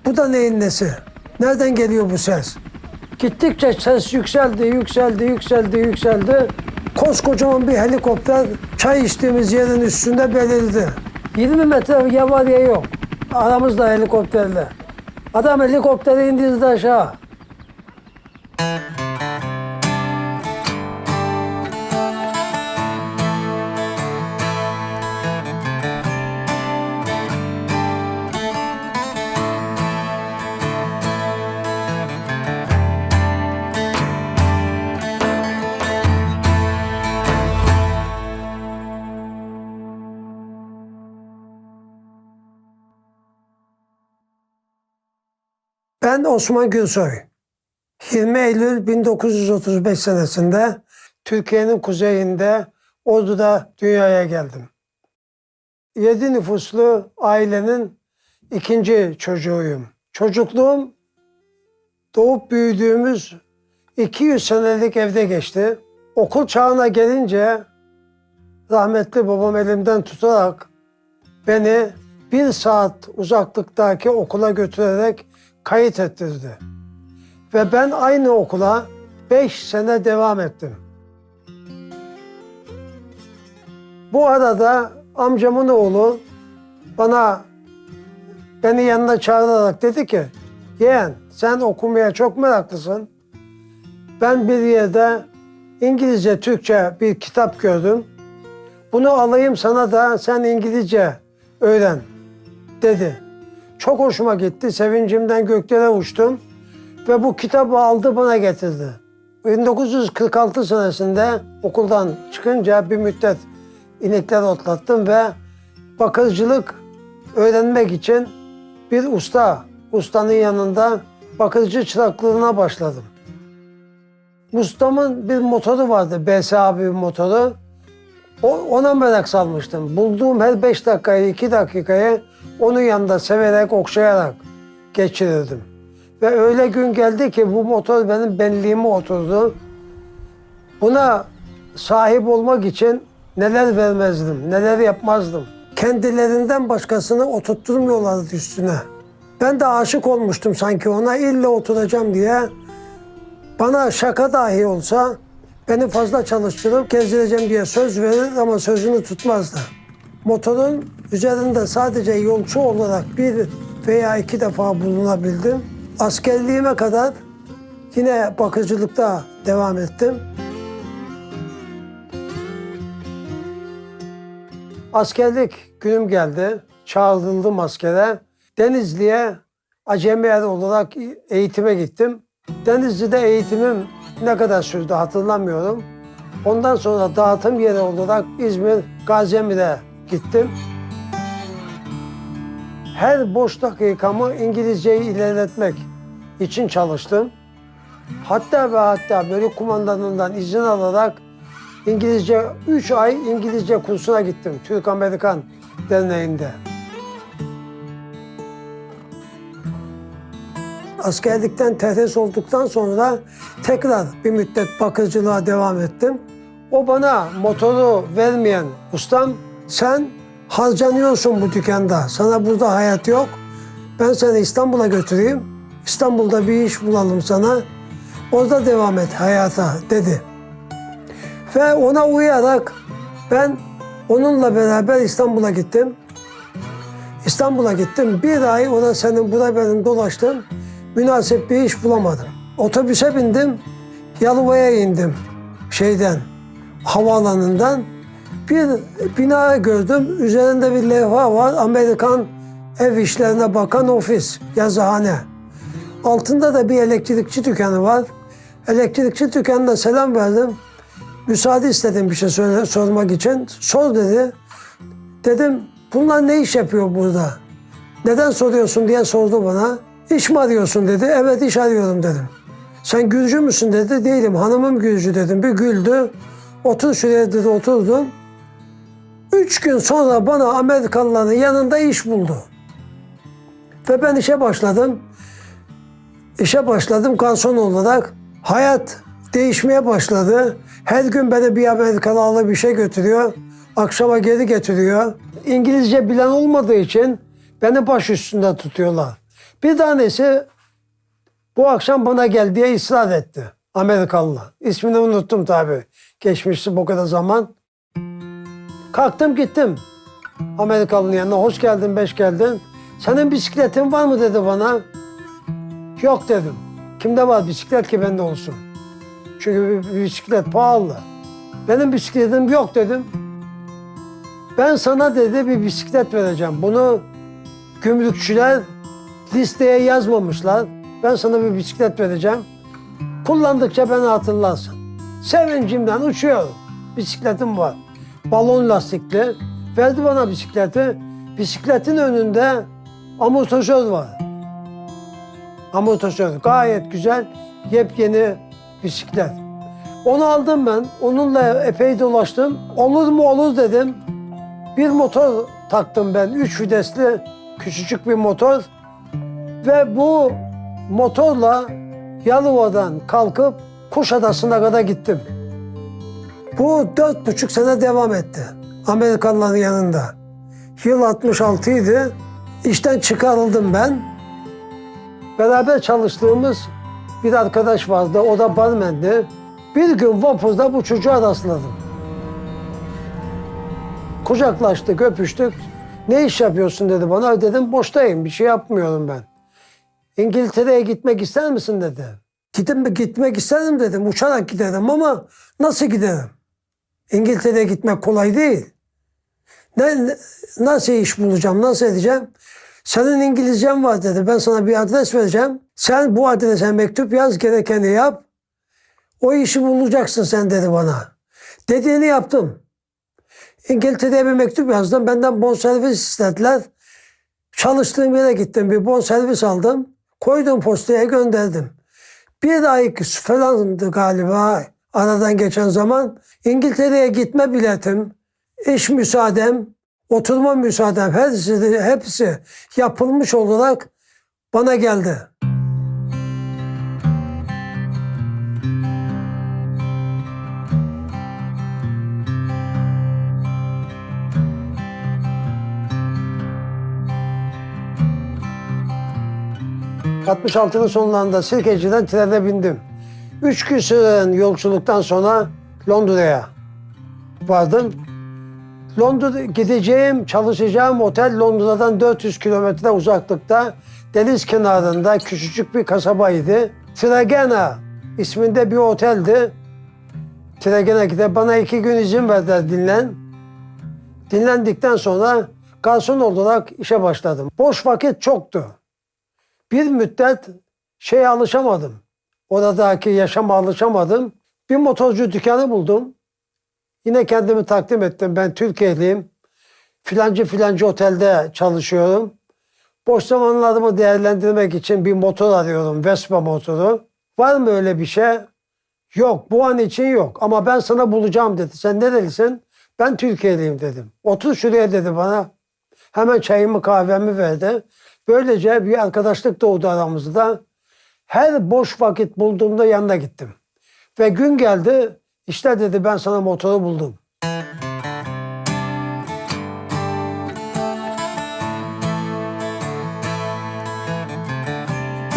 Bu da neyin nesi? Nereden geliyor bu ses? Gittikçe ses yükseldi. Koskocaman bir helikopter çay içtiğimiz yerin üstünde belirdi. 20 metre ya var ya yok. Aramızda helikopterle. Adam helikopteri indirdi aşağı. Ben Osman Gülsoy. 20 Eylül 1935 senesinde Türkiye'nin kuzeyinde Ordu'da dünyaya geldim. 7 nüfuslu ailenin ikinci çocuğuyum. Çocukluğum doğup büyüdüğümüz 200 senelik evde geçti. Okul çağına gelince rahmetli babam elimden tutarak beni 1 saat uzaklıktaki okula götürerek kayıt ettirdi. Ve ben aynı okula 5 sene devam ettim. Bu arada amcamın oğlu beni yanına çağırarak dedi ki, yeğen sen okumaya çok meraklısın. Ben bir yerde İngilizce, Türkçe bir kitap gördüm. Bunu alayım sana da sen İngilizce öğren dedi. Çok hoşuma gitti. Sevincimden göklere uçtum. Ve bu kitabı aldı bana getirdi. 1946 senesinde okuldan çıkınca bir müddet inekler otlattım ve bakırcılık öğrenmek için bir ustanın yanında bakırcı çıraklığına başladım. Ustamın bir motoru vardı, BSA bir motoru. Ona merak salmıştım. Bulduğum her 5 dakikayı, 2 dakikayı onun yanında severek, okşayarak geçirirdim. Ve öyle gün geldi ki bu motor benim benliğime oturdu. Buna sahip olmak için neler vermezdim, neler yapmazdım. Kendilerinden başkasını oturtturmuyorlardı üstüne. Ben de aşık olmuştum sanki ona, illa oturacağım diye. Bana şaka dahi olsa beni fazla çalıştırıp gezdireceğim diye söz verir ama sözünü tutmazdı. Motorun üzerinde sadece yolcu olarak 1 veya 2 defa bulunabildim. Askerliğime kadar yine bakıcılıkta devam ettim. Askerlik günüm geldi. Çağrıldım askere. Denizli'ye acemi er olarak eğitime gittim. Denizli'de eğitimim ne kadar sürdü hatırlamıyorum. Ondan sonra dağıtım yeri olarak İzmir, Gaziemir'e gittim. Her boş dakikamı İngilizceyi ilerletmek için çalıştım. Hatta bölük kumandanından izin alarak 3 ay İngilizce kursuna gittim Türk-Amerikan Derneği'nde. Askerlikten terhis olduktan sonra tekrar bir müddet bakıcılığa devam ettim. O bana motoru vermeyen ustam, sen harcanıyorsun bu dükkanda, sana burada hayat yok. Ben seni İstanbul'a götüreyim, İstanbul'da bir iş bulalım sana, orada devam et hayata dedi. Ve ona uyarak ben onunla beraber İstanbul'a gittim. Bir ay ona senin bura benim dolaştım. Münasip bir iş bulamadım. Otobüse bindim, Yalova'ya indim havaalanından. Bir bina gördüm, üzerinde bir levha var, Amerikan ev işlerine bakan ofis, yazıhane. Altında da bir elektrikçi dükkanı var. Elektrikçi dükkanına selam verdim. Müsaade istedim bir şey sormak için. Sor dedi. Dedim, bunlar ne iş yapıyor burada? Neden soruyorsun diye sordu bana. İş mi arıyorsun dedi. Evet, iş arıyorum dedim. Sen Gürcü müsün dedi. Değilim, hanımım Gürcü dedim. Bir güldü. Otur şuraya dedi, oturdum. 3 gün sonra bana Amerikalıların yanında iş buldu. Ve ben işe başladım. Garson olarak. Hayat değişmeye başladı. Her gün beni bir Amerikalı alıp bir şey götürüyor. Akşama geri getiriyor. İngilizce bilen olmadığı için beni baş üstünde tutuyorlar. Bir tanesi bu akşam bana gel diye ısrar etti. Amerikalı. İsmini unuttum tabii. Geçmişti bu kadar zaman. Kalktım gittim. Amerikalı'nın yanına. Hoş geldin, beş geldin. Senin bisikletin var mı dedi bana. Yok dedim. Kimde var bisiklet ki bende olsun? Çünkü bir bisiklet pahalı. Benim bisikletim yok dedim. Ben sana dedi bir bisiklet vereceğim. Bunu gümrükçüler listeye yazmamışlar. Ben sana bir bisiklet vereceğim. Kullandıkça beni hatırlarsın. Sevincimden uçuyorum. Bisikletim var. Balon lastikli. Verdi bana bisikleti. Bisikletin önünde amortisör var. Amortisör gayet güzel. Yepyeni bisiklet. Onu aldım ben. Onunla epey dolaştım. Olur mu olur dedim. Bir motor taktım ben. 3 vitesli küçücük bir motor. Ve bu motorla Yalova'dan kalkıp Kuşadası'na kadar gittim. Bu 4,5 sene devam etti. Amerikalıların yanında. Yıl 66 idi. İşten çıkarıldım ben. Beraber çalıştığımız bir arkadaş vardı. O da barmendi. Bir gün vapurda bu çocuğa rastladım. Kucaklaştık, öpüştük. Ne iş yapıyorsun dedi bana. Dedim boştayım, bir şey yapmıyorum ben. İngiltere'ye gitmek ister misin dedi. Gitmek isterim dedim. Uçarak giderim ama nasıl giderim? İngiltere'ye gitmek kolay değil. Nasıl iş bulacağım, nasıl edeceğim? Senin İngilizcen var dedi. Ben sana bir adres vereceğim. Sen bu adrese mektup yaz, gerekeni yap. O işi bulacaksın sen dedi bana. Dediğini yaptım. İngiltere'ye bir mektup yazdım. Benden bonservis istediler. Çalıştığım yere gittim. Bir bonservis aldım. Koydum postaya gönderdim. Bir ay falandı galiba aradan geçen zaman. İngiltere'ye gitme biletim, iş müsaadem, oturma müsaadem hepsi yapılmış olarak bana geldi. ...66'nın sonlarında Sirkeci'den trene bindim. 3 gün süren yolculuktan sonra Londra'ya vardım. Londra gideceğim, çalışacağım otel Londra'dan 400 kilometre uzaklıkta, deniz kenarında küçücük bir kasabaydı. Tragena isminde bir oteldi. Tragena gidip bana 2 gün izin verdiler dinlen. Dinlendikten sonra garson olarak işe başladım. Boş vakit çoktu. Bir müddet alışamadım. Oradaki yaşama alışamadım. Bir motorcu dükkanı buldum. Yine kendimi takdim ettim. Ben Türkiye'liyim. Filancı otelde çalışıyorum. Boş zamanlarımı değerlendirmek için bir motor arıyorum. Vespa motoru. Var mı öyle bir şey? Yok. Bu an için yok. Ama ben sana bulacağım dedi. Sen nerelisin? Ben Türkiye'liyim dedim. Otur şuraya dedi bana. Hemen çayımı kahvemi verdi. Böylece bir arkadaşlık doğdu aramızda. Her boş vakit bulduğumda yanına gittim. Ve gün geldi, işte dedi ben sana motoru buldum.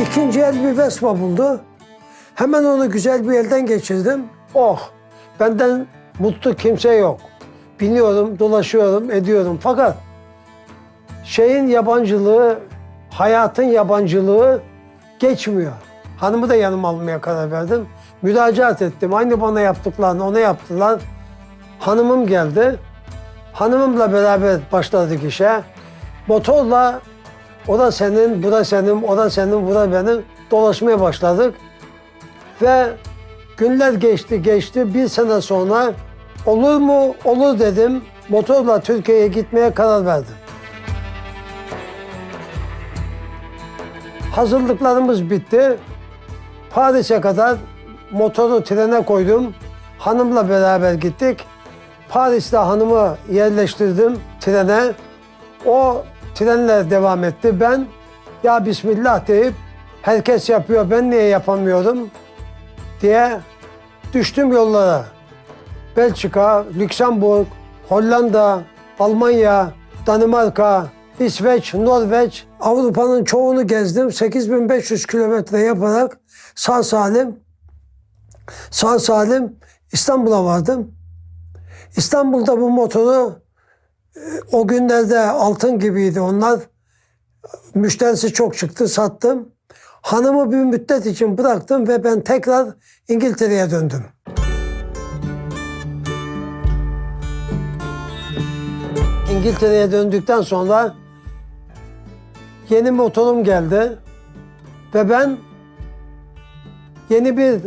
İkinci el bir Vespa buldu. Hemen onu güzel bir elden geçirdim. Oh, benden mutlu kimse yok. Biniyorum, dolaşıyorum, ediyorum. Fakat yabancılığı, hayatın yabancılığı geçmiyor. Hanımı da yanıma almaya karar verdim. Müracaat ettim. Aynı bana yaptıklarını ona yaptılar. Hanımım geldi. Hanımımla beraber başladık işe. Motorla o da senin, bu da senin, o da senin, bu da benim dolaşmaya başladık. Ve günler geçti. Bir sene sonra olur mu? Olur dedim. Motorla Türkiye'ye gitmeye karar verdim. Hazırlıklarımız bitti. Paris'e kadar motoru trene koydum. Hanımla beraber gittik. Paris'te hanımı yerleştirdim trene. O trenle devam etti. Ben ya Bismillah deyip herkes yapıyor ben niye yapamıyorum diye düştüm yollara. Belçika, Lüksemburg, Hollanda, Almanya, Danimarka, İsveç, Norveç, Avrupa'nın çoğunu gezdim. 8500 kilometre yaparak sağ salim İstanbul'a vardım. İstanbul'da bu motoru o günlerde altın gibiydi onlar. Müşterisi çok çıktı, sattım. Hanımı bir müddet için bıraktım ve ben tekrar İngiltere'ye döndüm. İngiltere'ye döndükten sonra yeni motorum geldi ve ben yeni bir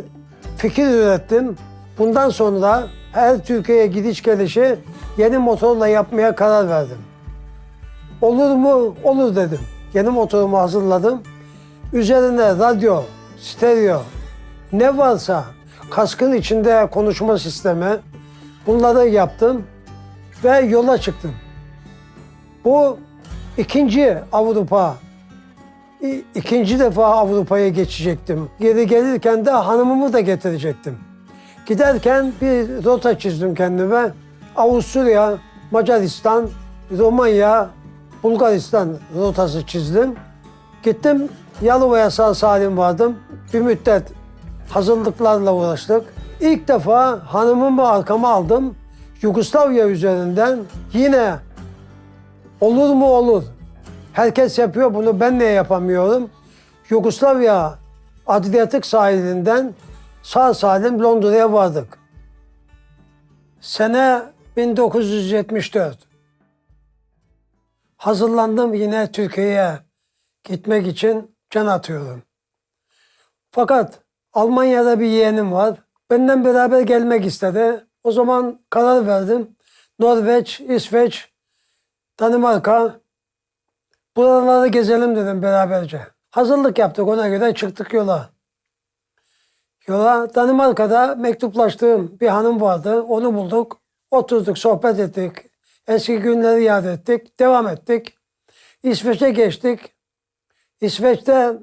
fikir ürettim. Bundan sonra her Türkiye'ye gidiş gelişi yeni motorla yapmaya karar verdim. Olur mu? Olur dedim. Yeni motorumu hazırladım. Üzerine radyo, stereo, ne varsa kaskın içinde konuşma sistemi bunları yaptım ve yola çıktım. Bu ikinci defa Avrupa'ya geçecektim. Geri gelirken de hanımımı da getirecektim. Giderken bir rota çizdim kendime. Avusturya, Macaristan, Romanya, Bulgaristan rotası çizdim. Gittim Yalova'ya sağ salim vardım. Bir müddet hazırlıklarla uğraştık. İlk defa hanımımı arkama aldım. Yugoslavya üzerinden yine olur mu olur. Herkes yapıyor bunu, ben niye yapamıyorum? Yugoslavya Adriyatik sahilinden sağ salim Londra'ya vardık. Sene 1974. Hazırlandım yine Türkiye'ye gitmek için can atıyorum. Fakat Almanya'da bir yeğenim var. Benden beraber gelmek istedi. O zaman karar verdim. Norveç, İsveç, Danimarka, buraları gezelim dedim beraberce. Hazırlık yaptık, ona göre çıktık yola. Danimarka'da mektuplaştığım bir hanım vardı. Onu bulduk. Oturduk, sohbet ettik. Eski günleri yad ettik. Devam ettik. İsveç'e geçtik. İsveç'te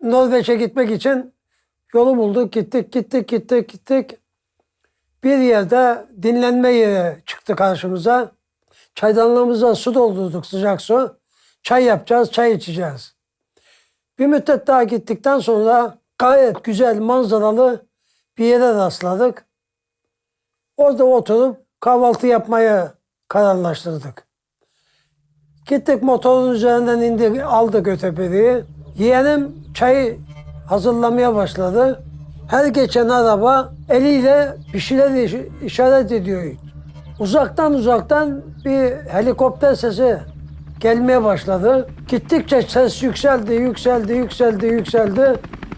Norveç'e gitmek için yolu bulduk. Gittik. Bir yerde dinlenme yeri çıktı karşımıza. Çaydanlığımıza su doldurduk, sıcak su. Çay yapacağız, çay içeceğiz. Bir müddet daha gittikten sonra gayet güzel manzaralı bir yere rastladık. Orada oturup kahvaltı yapmaya kararlaştırdık. Gittik motorun üzerinden indik, aldık öteberiyi. Yeğenim çayı hazırlamaya başladı. Her geçen araba eliyle bir şeyler işaret ediyor. Uzaktan bir helikopter sesi gelmeye başladı. Gittikçe ses yükseldi.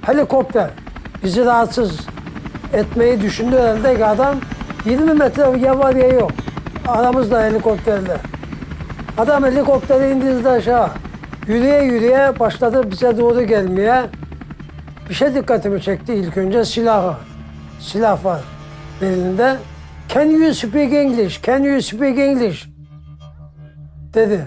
Helikopter bizi rahatsız etmeyi düşündü herhalde ki adam 20 metre ya var ya yok aramızda helikopterle. Adam helikopteri indirdi aşağı. Yürüye başladı bize doğru gelmeye. Bir şey dikkatimi çekti ilk önce, silahı. Silah var belinde. Can you speak English? Can you speak English? Dedi.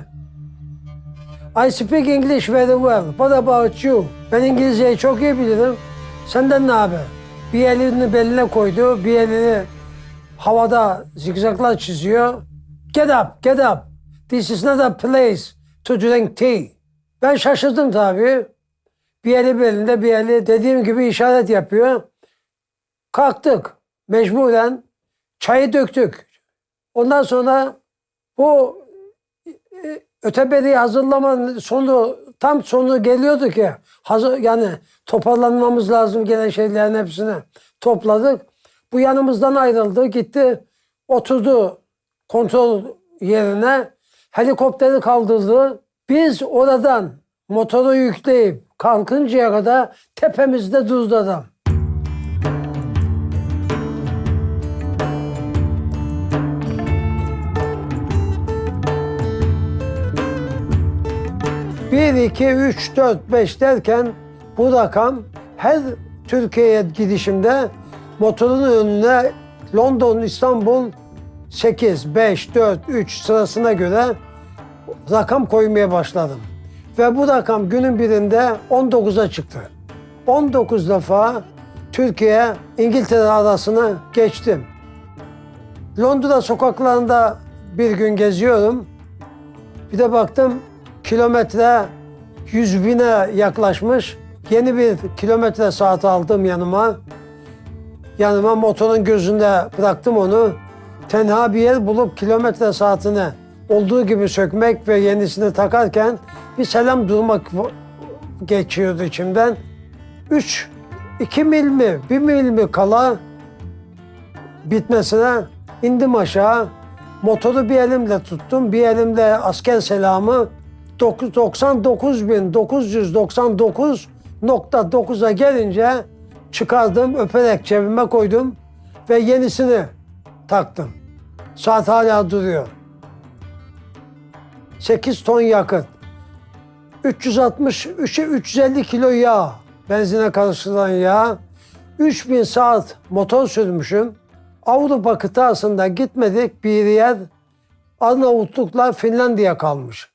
I speak English very well. What about you? Ben İngilizceyi çok iyi bilirim. Senden ne haber? Bir elini beline koydu, bir elini havada zigzaglar çiziyor. Get up. This is not a place to drink tea. Ben şaşırdım tabii. Bir eli belinde, bir eli dediğim gibi işaret yapıyor. Kalktık. Mecburen çayı döktük. Ondan sonra bu öteberiyi hazırlamanın tam sonu geliyordu ki yani toparlanmamız lazım, gelen şeylerin hepsini topladık. Bu yanımızdan ayrıldı, gitti, oturdu kontrol yerine, helikopteri kaldırdı. Biz oradan motoru yükleyip kalkıncaya kadar tepemizde durdu adam. Bir, iki, üç, dört, beş derken bu rakam her Türkiye'ye gidişimde motorun önüne London, İstanbul 8, 5, 4, 3 sırasına göre rakam koymaya başladım. Ve bu rakam günün birinde 19'a çıktı. 19 defa Türkiye, İngiltere arasını geçtim. Londra sokaklarında bir gün geziyorum. Bir de baktım kilometre 100 bine yaklaşmış. Yeni bir kilometre saati aldım yanıma. Yanıma motorun gözünde bıraktım onu. Tenha bir yer bulup kilometre saatini olduğu gibi sökmek ve yenisini takarken bir selam durmak geçiyordu içimden. 2 mil mi, 1 mil mi kala bitmesine indim aşağı. Motoru bir elimle tuttum, bir elimle asker selamı 99.999.9'a gelince çıkardım, öperek cebime koydum ve yenisini taktım. Saat hala duruyor. 8 ton yakıt. 350 kilo yağ, benzine karıştırılan yağ. 3000 saat motor sürmüşüm. Avrupa kıtasında gitmedik bir yer, Arnavutluk'la Finlandiya kalmış.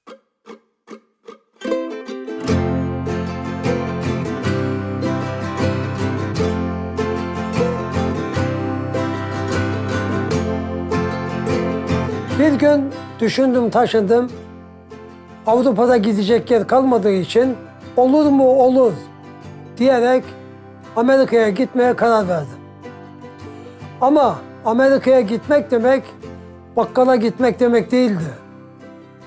Bir gün düşündüm, taşındım. Avrupa'da gidecek yer kalmadığı için olur mu olur diyerek Amerika'ya gitmeye karar verdim. Ama Amerika'ya gitmek demek bakkala gitmek demek değildi.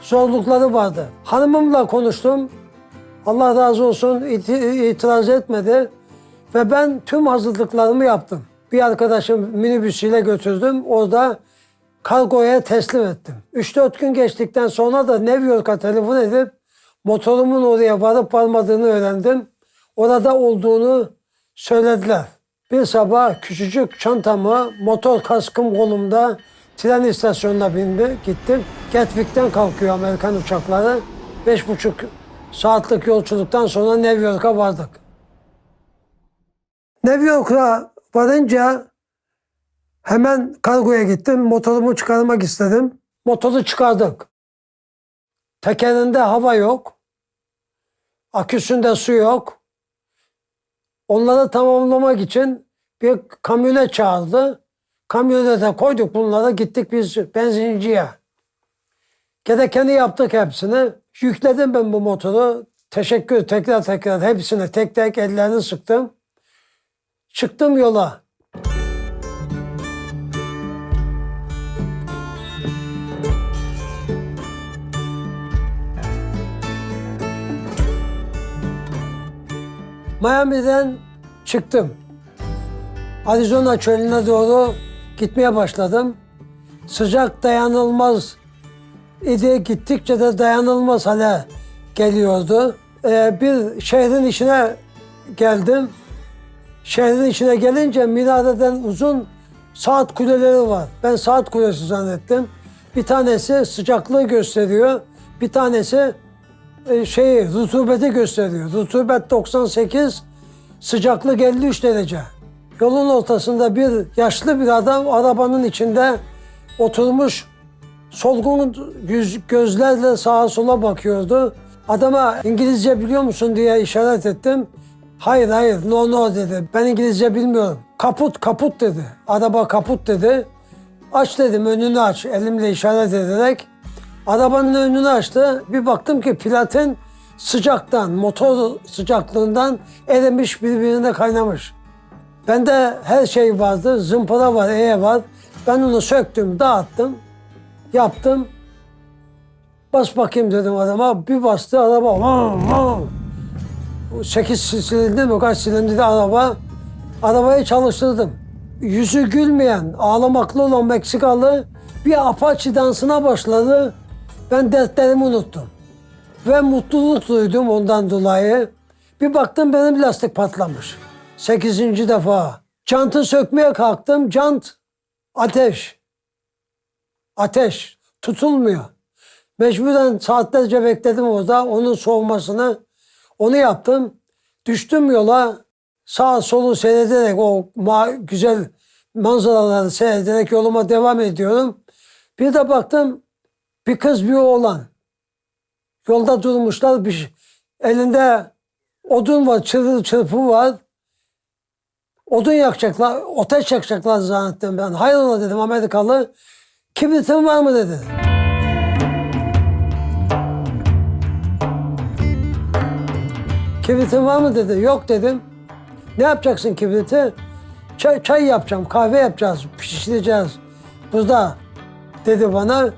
Zorlukları vardı. Hanımımla konuştum. Allah razı olsun, itiraz etmedi. Ve ben tüm hazırlıklarımı yaptım. Bir arkadaşım minibüsüyle götürdüm. Orada kargoya teslim ettim. 3-4 gün geçtikten sonra da New York'a telefon edip motorumun oraya varıp varmadığını öğrendim. Orada olduğunu söylediler. Bir sabah küçücük çantamı, motor kaskım kolumda tren istasyonuna gittim. Gatwick'ten kalkıyor Amerikan uçakları. 5,5 saatlik yolculuktan sonra New York'a vardık. New York'a varınca hemen kargoya gittim. Motorumu çıkarmak istedim. Motoru çıkardık. Tekerinde hava yok. Aküsünde su yok. Onları tamamlamak için bir kamyonet çağırdı. Kamyonete koyduk bunları, gittik biz benzinciye. Gerekeni yaptık hepsini. Yükledim ben bu motoru. Tekrar hepsini tek tek ellerini sıktım. Çıktım yola. Miami'den çıktım. Arizona çölüne doğru gitmeye başladım. Sıcak dayanılmaz idi. Gittikçe de dayanılmaz hale geliyordu. Bir şehrin içine geldim. Şehrin içine gelince minareden uzun saat kuleleri var. Ben saat kulesi zannettim. Bir tanesi sıcaklığı gösteriyor. Bir tanesi rutubeti gösteriyor. Rutubet 98, sıcaklık 53 derece. Yolun ortasında bir yaşlı bir adam arabanın içinde oturmuş, solgun gözlerle sağa sola bakıyordu. Adama İngilizce biliyor musun diye işaret ettim. Hayır, no dedi. Ben İngilizce bilmiyorum. Kaput dedi. Araba kaput dedi. Aç dedim, önünü aç. Elimle işaret ederek. Arabanın önünü açtı. Bir baktım ki platin sıcaktan, motor sıcaklığından erimiş, birbirine kaynamış. Bende her şey vardı. Zımpara var, var. Ben onu söktüm, dağıttım. Yaptım. Bas bakayım dedim adama. Bir bastı araba. 8 silindir mi, kaç silindirli araba. Arabayı çalıştırdım. Yüzü gülmeyen, ağlamaklı olan Meksikalı bir Apache dansına başladı. Ben dertlerimi unuttum. Ve mutluluk duydum ondan dolayı. Bir baktım benim lastik patlamış. 8. defa. Jantı sökmeye kalktım. Jant ateş. Ateş. Tutulmuyor. Mecburen saatlerce bekledim orada onun soğumasını. Onu yaptım. Düştüm yola. Sağa solu seyrederek o güzel manzaraları seyrederek yoluma devam ediyorum. Bir de baktım bir kız bir oğlan. Yolda durmuşlar. Elinde odun var, çırpı var. Odun yakacaklar, ateş yakacaklar zannettim ben. Hayrola dedim Amerikalı. Kibritin var mı dedi. Kibritin var mı dedi. Yok dedim. Ne yapacaksın kibriti? Çay yapacağım, kahve yapacağız, pişireceğiz. Burada dedi bana.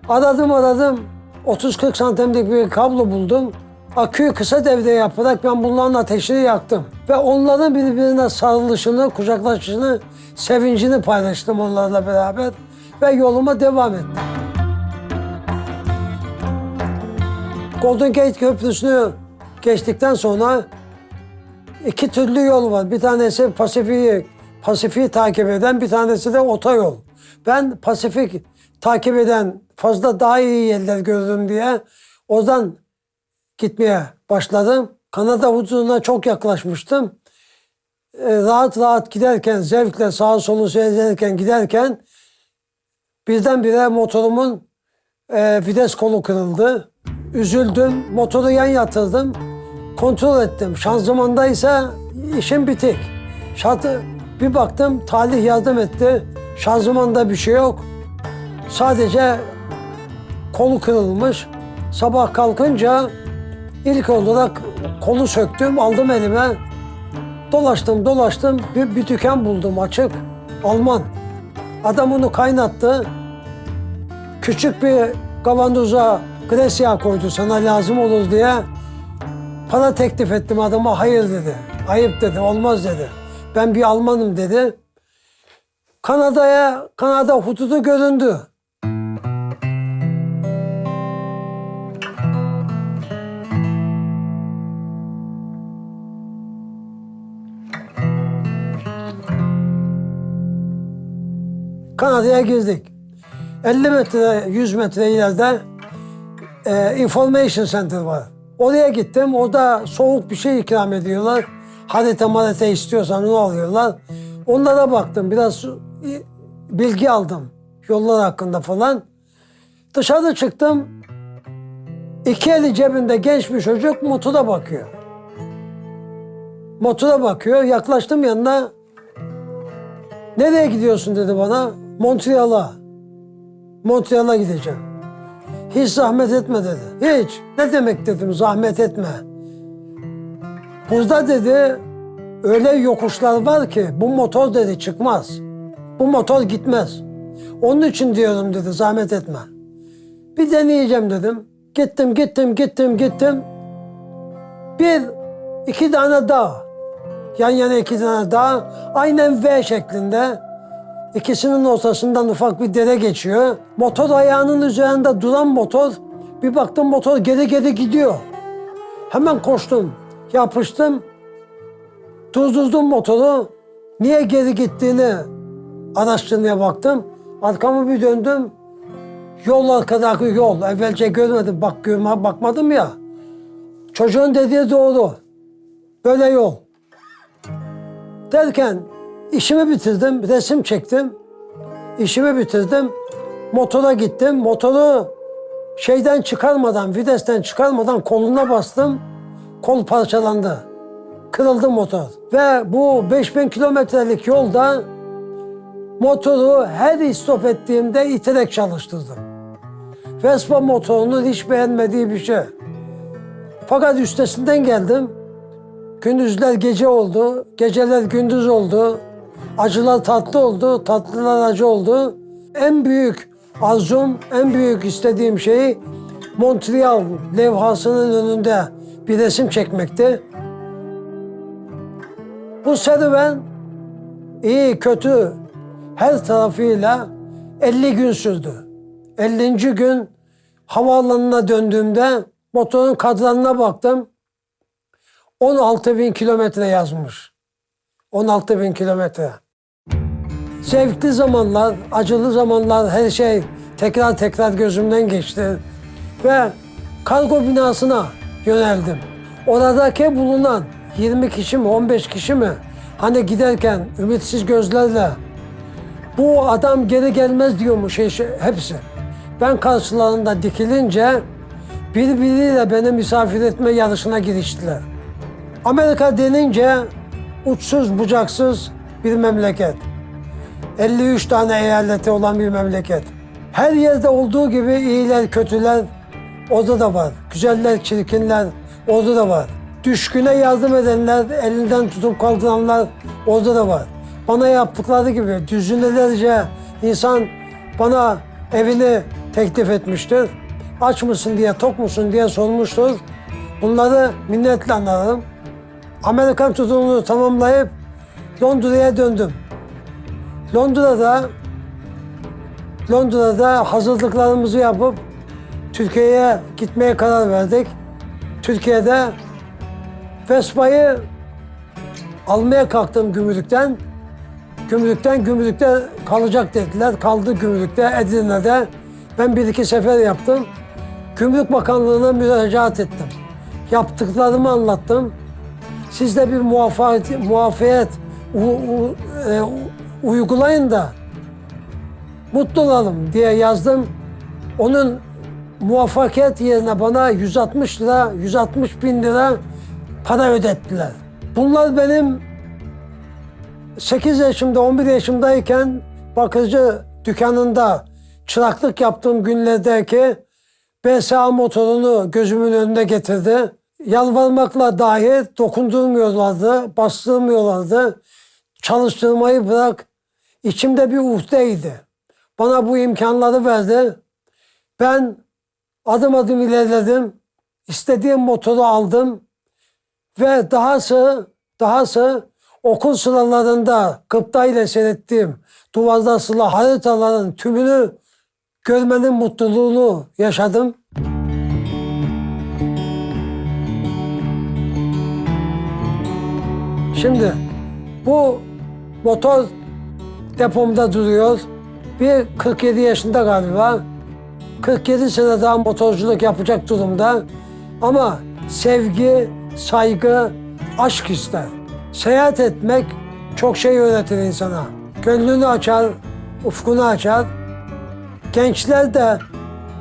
Aradım. 30-40 santimlik bir kablo buldum. Aküyü kısa devre yaparak ben bunların ateşini yaktım. Ve onların birbirine sarılışını, kucaklaşışını, sevincini paylaştım onlarla beraber. Ve yoluma devam ettim. Golden Gate Köprüsü'nü geçtikten sonra iki türlü yol var. Bir tanesi Pasifik'i takip eden, bir tanesi de otoyol. Ben Pasifik takip eden fazla daha iyi yerler gördüm diye oradan gitmeye başladım. Kanada hududuna çok yaklaşmıştım. Rahat rahat giderken, zevkle sağa solu seyrederken giderken birdenbire motorumun vites kolu kırıldı. Üzüldüm, motoru yan yatırdım. Kontrol ettim. Şanzımandaysa işim bitik. Bir baktım talih yardım etti. Şanzımanda bir şey yok. Sadece kolu kırılmış. Sabah kalkınca ilk olarak kolu söktüm, aldım elime. Dolaştım. Bir dükkan buldum açık. Alman. Adam onu kaynattı. Küçük bir kavanoza gres yağı koydu sana lazım olur diye. Para teklif ettim adama, hayır dedi. Ayıp dedi, olmaz dedi. Ben bir Almanım dedi. Kanada hududu göründü. Kanada'ya girdik. 50 metre, 100 metre ileride Information Center var. Oraya gittim. Orada soğuk bir şey ikram ediyorlar. Harita istiyorsan onu alıyorlar. Onlara baktım. Biraz bilgi aldım. Yollar hakkında falan. Dışarı çıktım. İki eli cebinde genç bir çocuk motora bakıyor. Motora bakıyor. Yaklaştım yanına. Nereye gidiyorsun dedi bana. Montreal'a gideceğim. Hiç zahmet etme dedi. Hiç. Ne demek dedim zahmet etme. Burada dedi öyle yokuşlar var ki bu motor dedi çıkmaz. Bu motor gitmez. Onun için diyorum dedi zahmet etme. Bir deneyeceğim dedim. Gittim. İki tane dağ. Yan yana iki tane dağ. Aynen V şeklinde. İkisinin ortasından ufak bir dere geçiyor. Motor ayağının üzerinde duran motor. Bir baktım motor geri gidiyor. Hemen koştum. Yapıştım. Durdurdum motoru. Niye geri gittiğini araştırmaya baktım. Arkamı bir döndüm. Yol arkadaki yol. Evvelce görmedim. Bakmadım ya. Çocuğun dediği doğru. Böyle yol. Derken işimi bitirdim. Resim çektim. İşimi bitirdim. Motora gittim. Motoru vitesten çıkarmadan koluna bastım. Kol parçalandı. Kırıldı motor. Ve bu 5000 kilometrelik yolda motoru her istop ettiğimde iterek çalıştırdım. Vespa motorunun hiç beğenmediği bir şey. Fakat üstesinden geldim. Gündüzler gece oldu, geceler gündüz oldu. Acılar tatlı oldu, tatlılar acı oldu. En büyük arzum, en büyük istediğim şey Montreal levhasının önünde bir resim çekmekti. Bu serüven iyi kötü her tarafıyla 50 gün sürdü. 50. gün havaalanına döndüğümde motorun kadranına baktım. 16.000 kilometre yazmış. 16.000 kilometre. Zevkli zamanlar, acılı zamanlar her şey tekrar gözümden geçti. Ve kargo binasına yöneldim. Oradaki bulunan 20 kişi mi, 15 kişi mi? Hani giderken ümitsiz gözlerle bu adam geri gelmez diyormuş hepsi. Ben karşılarında dikilince birbiriyle beni misafir etme yarışına giriştiler. Amerika denince uçsuz bucaksız bir memleket. 53 tane eyaleti olan bir memleket. Her yerde olduğu gibi iyiler, kötüler orada da var. Güzeller, çirkinler orada da var. düşküne yardım edenler, elinden tutup kaldıranlar orada da var. Bana yaptıkları gibi düzinelerce insan bana evini teklif etmiştir. Aç mısın diye, tok musun diye sormuştur. Bunları minnetle anlarım. Amerikan turunu tamamlayıp Londra'ya döndüm. Londra'da hazırlıklarımızı yapıp Türkiye'ye gitmeye karar verdik. Türkiye'de Vespa'yı almaya kalktım gümrükten. Gümrükte kalacak dediler. Kaldı gümrükte, Edirne'de. Ben bir iki sefer yaptım. Gümrük Bakanlığı'na müracaat ettim. Yaptıklarımı anlattım. Siz de bir muafiyet uygulayın da mutlu olalım diye yazdım. Onun muvaffakiyet yerine bana 160 bin lira para ödettiler. Bunlar benim 8 yaşımda, 11 yaşımdayken bakıcı dükkanında çıraklık yaptığım günlerdeki BSA motorunu gözümün önüne getirdi. Yalvarmakla dahi dokundurmuyorlardı, bastırmıyorlardı. Çalıştırmayı bırak, içimde bir uhdeydi. Bana bu imkanları verdi. Ben adım adım ilerledim. İstediğim motoru aldım. Ve dahası okul sıralarında gıptayla seyrettiğim duvarda asılı haritaların tümünü görmenin mutluluğunu yaşadım. Şimdi bu motor depomda duruyor. Bir 47 yaşında galiba. 47 sene daha motorculuk yapacak durumda. Ama sevgi, saygı, aşk ister. Seyahat etmek çok şey öğretir insana. Gönlünü açar, ufkunu açar. Gençler de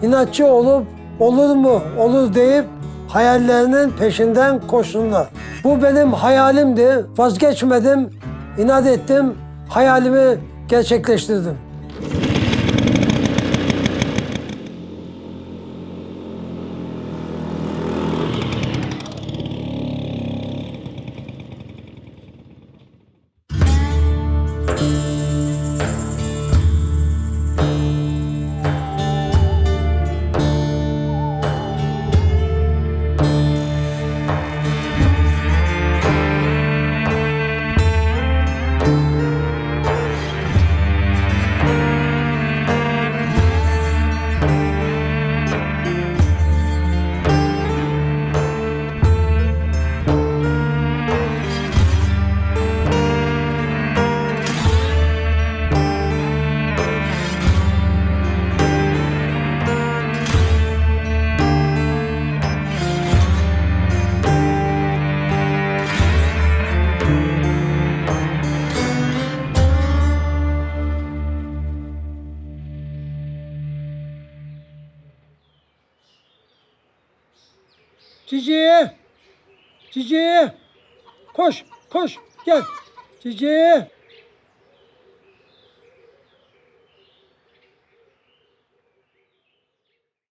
inatçı olup olur mu, olur deyip hayallerinin peşinden koşsunlar. Bu benim hayalimdi. Vazgeçmedim, inat ettim, hayalimi gerçekleştirdim. Cici! Cici! Koş, koş, gel. Cici!